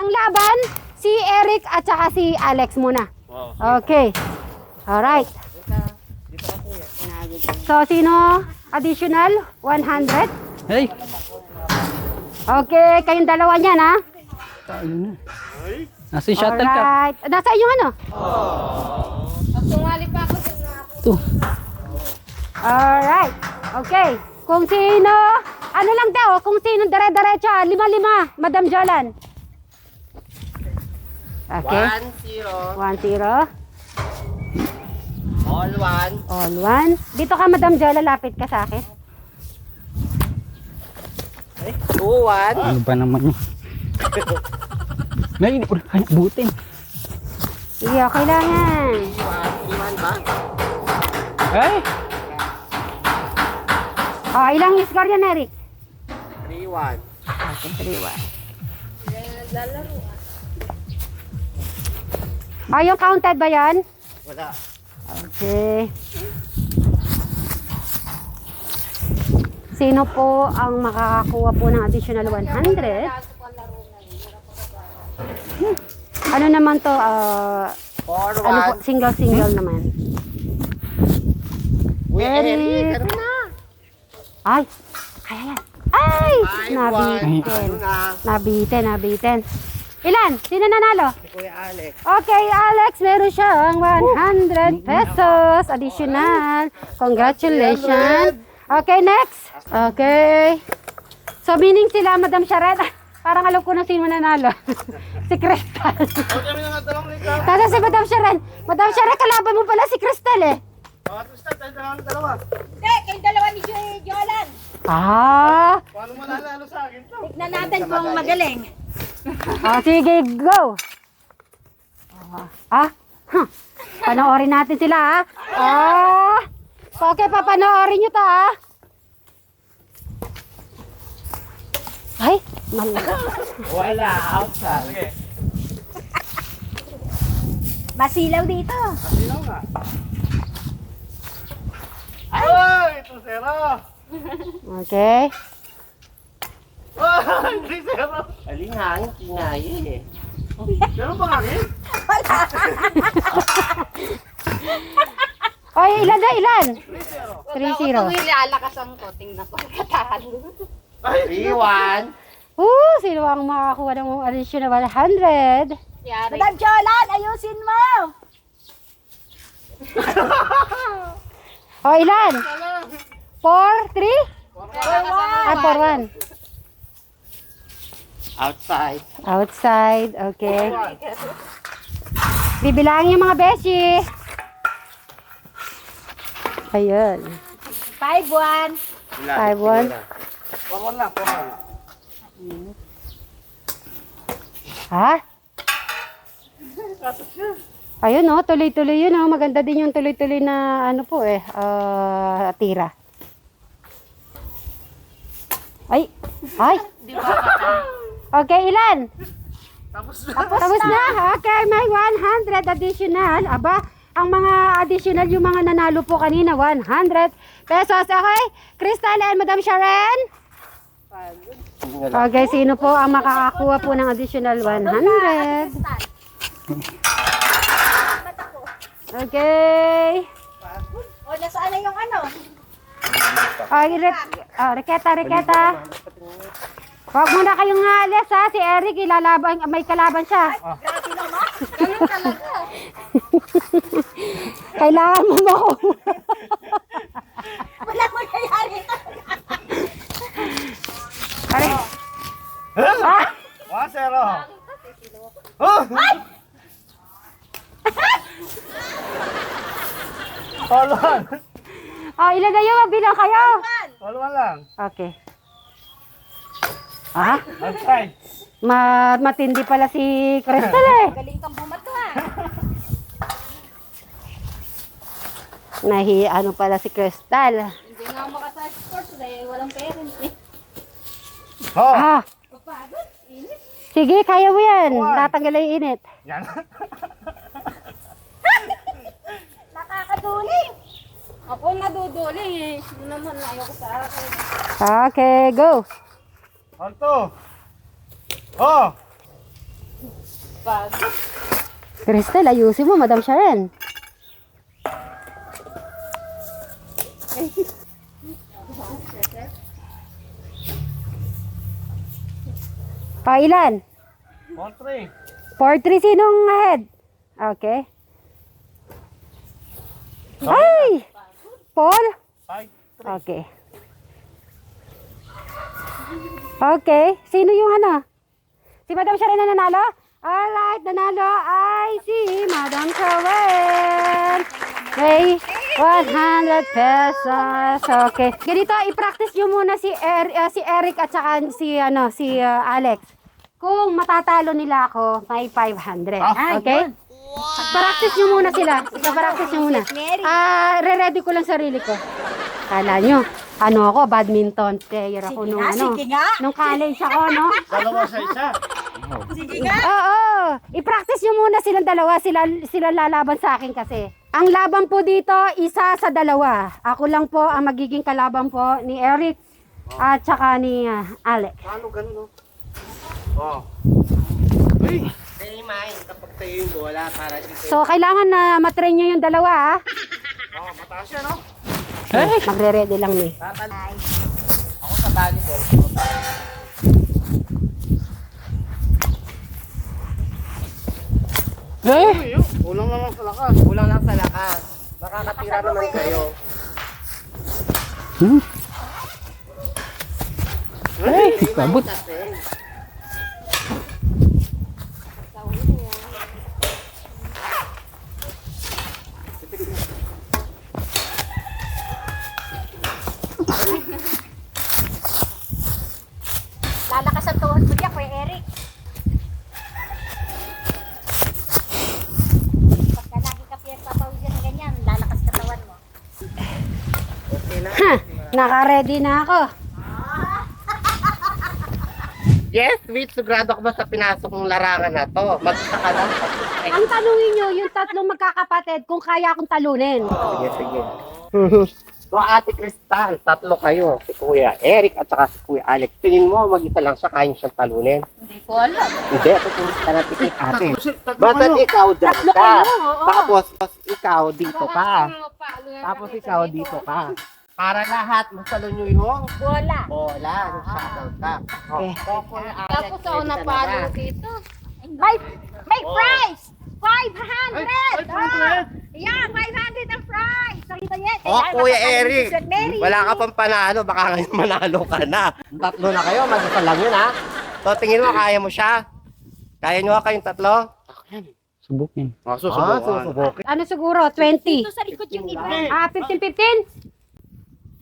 ang laban, si Eric at saka si Alex muna. Okay. Alright. So, sino? Additional? 100? Hey! Okay, kayong dalawa niyan, ha? Nasa yung shuttle ka. Alright. Nasa inyo ano? Sumali pa ako. Ito. Alright. Okay. Kung sino, ano lang daw, kung sino dire-diretso, 5-5, Madam Jolan. Okay. 1-0. 1-0. All one. All one. Dito ka, Madam Jola, lapit ka sa akin. 2-1. Ano ba naman yun? Ngayon, ay, butin. Sige, okay lang yan. 3-1 ba? Ay! Oh, ilang score yan, Eric? 3-1. Okay, 3-1. Oh, yung counted ba yan? Wala. Okay. Sino po ang makakakuha po ng additional 100? Ano naman to? Ano po? 4-1. Single naman. Uy, Eric. Eric, ano na? Ay! Kaya yan. Ay! 5-1. Nabitin. Ano na? Nabitin. Ilan? Sino nanalo? Si Kuya Alex. Okay, Alex, meron siyang 100 pesos additional. Congratulations. Okay, next. Okay. So, meaning sila, Madam Sharet. Parang alam ko na sino nanalo. Si Crystal. Tata si Madam Sharet. Madam Sharet, kalaban mo pala si Crystal eh. Hindi, kayong dalawa ni Jolan. Ah. Tignan natin kung magaling. Sige, go. Panoorin natin sila Okay, papanoorin nyo to Ay, malaki. Wala. Outside. Masilaw dito. Ay! 2-0. Okay. Ay! 3-0. Alingan, kinaya eh. Meron ba kami? Oy, ilan? 3-0. Kung ilalakas ang ko, tingnan ko. Katalo. 3-1. Sino ang makakuha ng additional 100? Yari. Madam Jolan, ayusin mo. Ilan? 4-3? 4-1. Outside. Outside, okay. Bibilangin yung mga beshi. Ayun. 5-1. 5-1. 4-1 lang, 4-1. Ha? Ayun tuloy-tuloy yun Maganda din yung tuloy-tuloy na tira. Ay. Okay, ilan? Tapos na. Okay, may 100 additional. Aba, ang mga additional, yung mga nanalo po kanina, 100 pesos. Okay, Crystal and Madam Sharon? Okay, sino po ang makakakuha po ng additional 100? Okay. O, nasaan na yung ano? Reketa. Huwag mo na kayong alis si Eric, may kalaban siya. Ganun talaga. Kailangan mo makuha. Wala mo nangyari. 1-0. All-one. Ilan na yung magbilang kayo? All-one lang. Okay. Outside. Matindi pala si Crystal Galing kang bumato pala si Crystal. Hindi nga makasa sports dahil walang parents eh. Pagpagod, init. Sige, kaya mo yan. Tatanggal yung init. Yan. Nakakaduling. Ako naduduling eh. Yun naman ayoko sa akin. Okay, go. Alto. Bago. Crystal, ayusin mo, Madam Sharon. Ilan? 4-3. 4-3, sinong ahead? Okay. Ay! Paul? 5. Okay. Okay. Sino yung ano? Si Madam Sharon na nanalo? Alright, nanalo ay si Madam Sharon. May 100 pesos. Okay. Ganito, i-practice nyo muna si Eric at saka si Alex. Kung matatalo nila ako, may 500. Okay? Practice nyo muna sila. Practice nyo muna. Re-ready ko lang sarili ko. Kala nyo, ano ako, badminton player ako nung nung college ako, no? Dalawa sa isa. Oo. I-practice nyo muna silang dalawa. Sila lalaban sa akin kasi. Ang laban po dito, isa sa dalawa. Ako lang po ang magiging kalaban po ni Eric at saka ni Alex. Paano ganun, no? Oh. Uy! Kaya main kapag tayo yung bola para dito. So, kailangan na matrain nyo yung dalawa, Oh, mataas yan, no? Magre-ready lang ni. Ako sa volleyball. Kulang lang sa lakas. Kulang lang sa lakas. Makakatira naman kayo. Ay, sabot. Lalakas ang tuhod ko niya, Kuya Eric. Pagka lagi ka pinagpapawisan na ganyan, lalakas katawan mo. Ha! Naka-ready na ako. Yes, sweet. Sigurado ka ba sa pinasok ng larangan na to? Magsaka lang. Ang tanungin nyo, yung tatlong magkakapatid, kung kaya akong talunin. Sige, sige. So, Ate Cristal, tatlo kayo. Si Kuya Eric at saka si Kuya Alex. Tingin mo, mag-isa lang siya, kaya siyang talunin. Hindi ko alam. Hindi, ito kumusta natin kay Ate. Basta't ikaw dyan ka. Tapos, ikaw dito ka. Tapos ikaw dito ka. Para lahat, masalo nyo yung Bola. bola. Shadow ka. Okay. Tapos ako napalo dito. May prize! 500! Yeah, 500 ang prize! Nakita niya? Oh, Kuya Eric, wala ka pang panalo, baka ngayon manalo ka na. Tatlo na kayo, mag-isa lang yun ha. So, tingin mo, kaya mo siya? Kaya nyo kayong tatlo? Subukin. Susubukan. Ano siguro? 20? Dito sa likod yung iba. 15-15?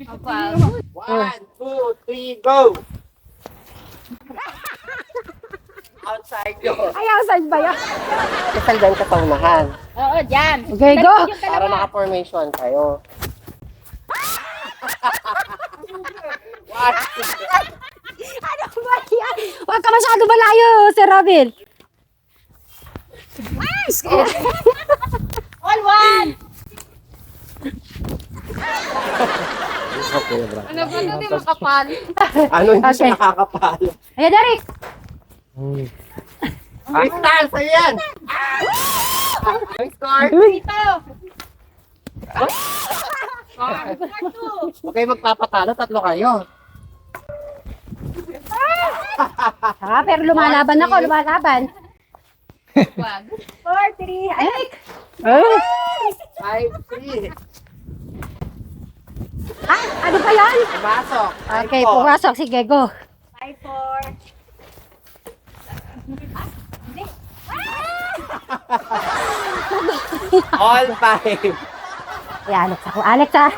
1, 2, 3, go! Outside yun. Ay, outside ba yan? Kasal dyan ka paunahan. Oo, dyan. Okay, go! Para naka-formation kayo. Ano ba yan? Huwag ka masyado malayo, Sir Robin. All one! Ano Ano ba di makapal? Ano hindi Okay. siya nakakapalo? Ayan, Derek. Crystal, sa'yo yan! Ang score? Dito! Okay, magpapatalo, tatlo kayo. Pero lumalaban ako, lumalaban. 4-3. Ay, Ay, 5-3. ano ba yan? Pumasok. Okay, pumasok. Sige, go. 5-4. All 5. Ay, Alex ako. Alex, ah.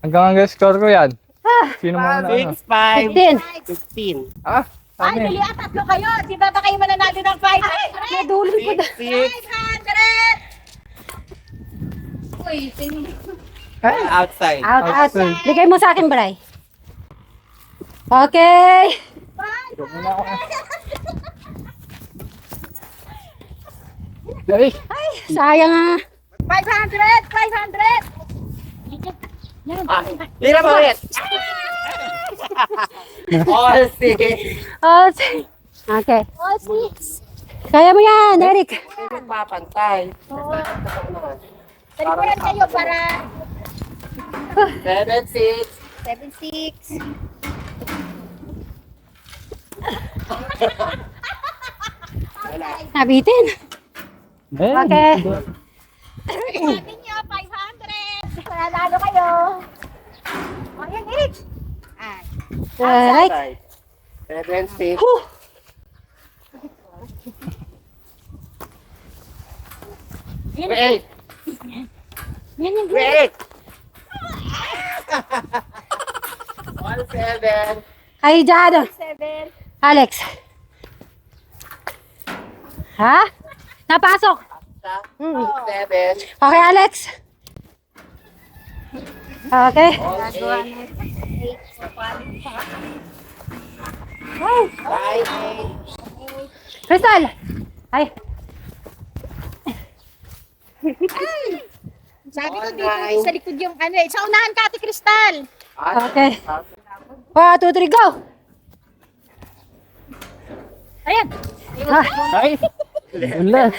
Hanggang score ko yan. Sino mo na ano? 6, 5, 15. 15. Ah, Ay, ano dali at tatlo kayo. Di ba kayo mananalo ng 500? Nadulin ko na. 6, 6. 500! Uy, Outside. Out, out. Outside. Bigay mo sa akin, Bray. Okay. Ay, Sayang ah. 500! 500! Tira mo ulit. All 6. Oh, say- Okay. All six. Kaya mo yan, Eric. Hindi magpapantay. Talikuran kayo para 7, 6. 7, 6. Nabitin. Okay. Sabi niyo, 500. Nanalo kayo. O, yan, Eric. Alright. 7, 6. Wait! Yan yung Wait! 1, 7. Ay, dyan. 7. Alex. Ha? Napasok. 7. Okay, Alex. Okay. 5, Crystal. Ay. Sabi ko 9. dito, sa likod yung ano eh. Sa unahan ka, Ate Crystal. Okay. 1, 2, 3, go. Ayan. Ay! Wala.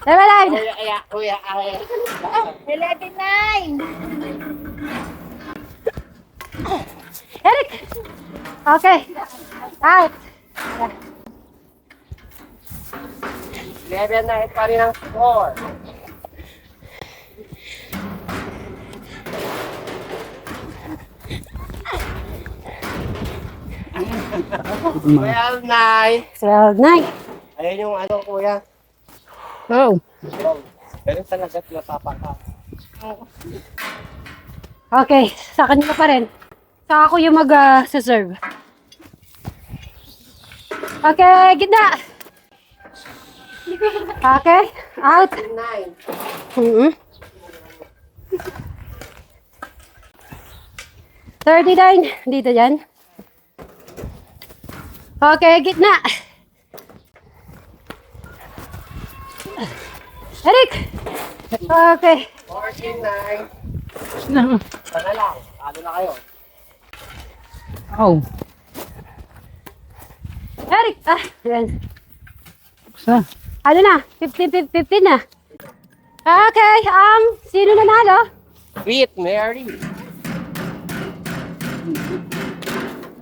Level line. Kuya, 11, 9. Eric. Okay. Out. 11 na pa rin ang score. Well, 9. 12, 9. Ayan yung ano, kuya. Oh. Pero talaga pinapapaka. Okay. Sa kanila pa rin. Sa ako yung mag-serve. Okay. Gitna. Okay. Out. 9. Mm-hmm. 39. Dito dyan. Okay, gitna. Eric. Okay. 49. Ano? Sana lang. Ano na kayo? Oh. Eric. Ah, yan. Sa? Ano na? 15 na. Okay, sino nanalo? Sweet Mary.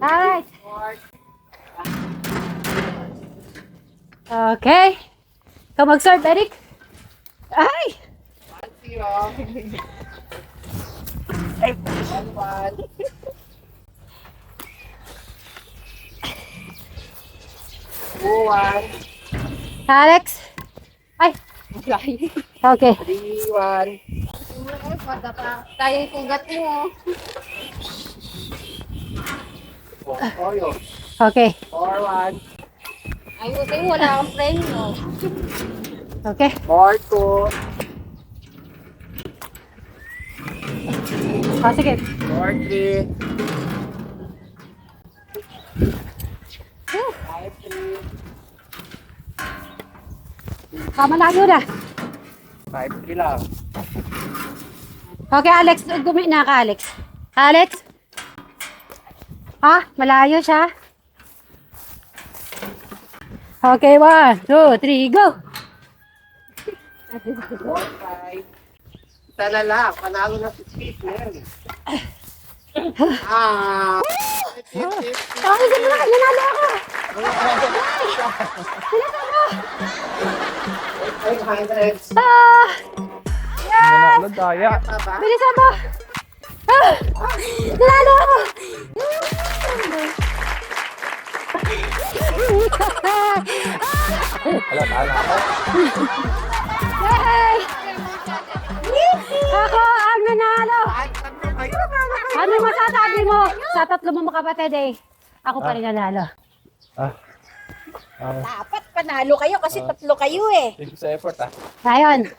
Alright. Okay. Ikaw mag-serve, Eric. Ay! 1-0. 1-1. Alex. Ay. Okay. 3-1. Tayo yung kugat mo. Oyo. Okay. 4-1. Ayusin mo, wala akong premyo. Okay. 4-2. Oh, sige. 4-3. 5-3. Malayo na. 5-3 lang. Okay, Alex. Gumi na ka, Alex. Alex? Malayo siya. Okay, 1, 2, 3, go! 4-5. Isa na lang. Panalo na si Sweet Mary. Okay, sige na. Nanalo ako. 500. Nanalo daya. Bilisan mo. Nanalo ako. Wala, tala ako. Yay! Ako ang nanalo. Ano masasabi mo sa tatlo mo kapatid eh? Ako pa rin nanalo. Dapat panalo kayo kasi tatlo kayo eh. Thank you sa effort Ngayon,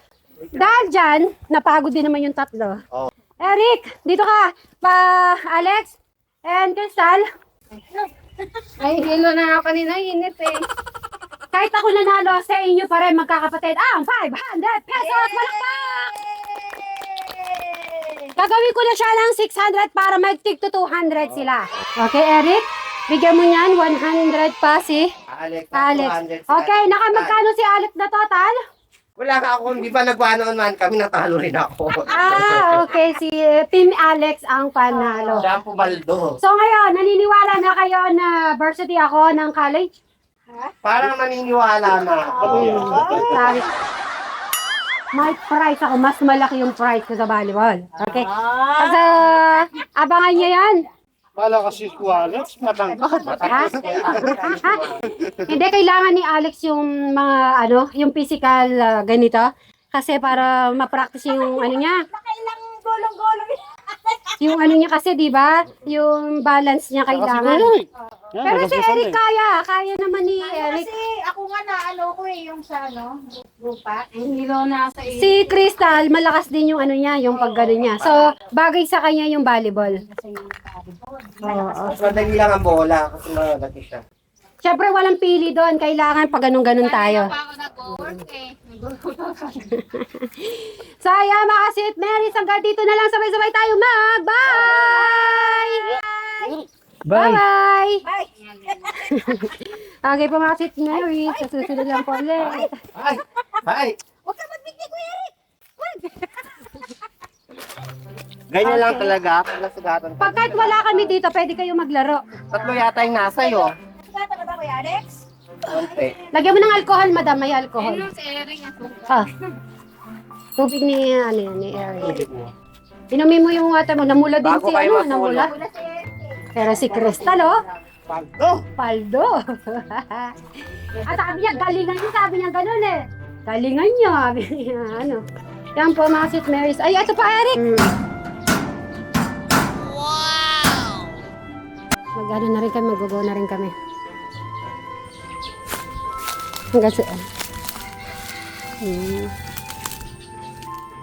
dahil dyan, napagod din naman yung tatlo. Oh. Eric, dito ka. Alex and Crystal. Ay, hilo na ako kanina, init eh. Kahit ako nanalo sa inyo pa rin magkakapatid ang 500 pesos. Malakpak! Gagawin ko na siya ng 600 para mag-tig to 200 sila. Okay, Eric? Bigyan mo niyan 100 pa si Alex. Alex. 200 si Okay, Alex. nakamagkano si Alex na total? Wala ka ako, di ba nag-1-on-1 kami, natalo rin ako. Okay, si Team Alex ang panalo. Siya ang pumaldo. So ngayon, naniniwala na kayo na varsity ako ng college? Parang naniniwala na. Sabi, may prize ako, mas malaki yung prize ko sa volleyball. Okay? Kasi, abangan nyo yan. Wala kasi si Alex, matangkad. Ha? Ha? Hindi, kailangan ni Alex yung mga, yung physical ganito. Kasi para ma-practice yung niya. Nakailang golong-golong. Yung niya kasi, di ba? Yung balance niya kailangan. Pero si Eric kaya naman ni Eric. Kasi ako nga na ko yung sa lupa. Hindi daw nasa Si Crystal, malakas din yung niya, yung paggano niya. So, bagay sa kanya yung volleyball. Mas madali lang ang bola kasi malaki siya. Siyempre, walang pili doon. Kailangan pag ganun-ganun tayo. ako nag-work eh. So, ayan mga St. Mary's, hanggang dito na lang. Sabay-sabay tayo mag-bye! Bye! Bye! Bye. Okay po mga St. Mary's. Sa susunod lang po ulit. Ay! Ay! Huwag ka magbigay ko, Eric. Ganyan lang talaga. Pag nasugatan ka. Pag kahit wala kami dito, pwede kayo maglaro. Tatlo yata yung nasa iyo. Sugata na ba ko, Alex? Konti. Lagyan mo ng alcohol, madam. May alcohol. Si Eric ako. Ah. Tubig ni Eric. Inumin mo yung water mo. Namula din Bago si kayo namula. Wala si Eric. Pero si Crystal, oh. Paldo! Paldo. At sabi niya, galingan niya. Sabi niya ganun eh. Galingan niya. Sabi niya, Yan po mga St. Mary's. Ay, ito pa, Eric. Wow! Mag-ano na rin kami. Mag-go na rin kami. Hanggang sa...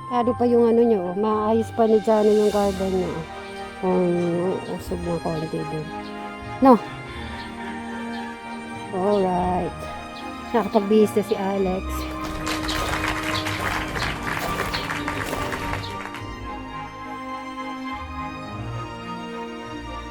Kado pa yung niyo. Maayos pa ni Jano yung garden niya. Usog na konti din. No? Alright. Nakapag-business si Alex.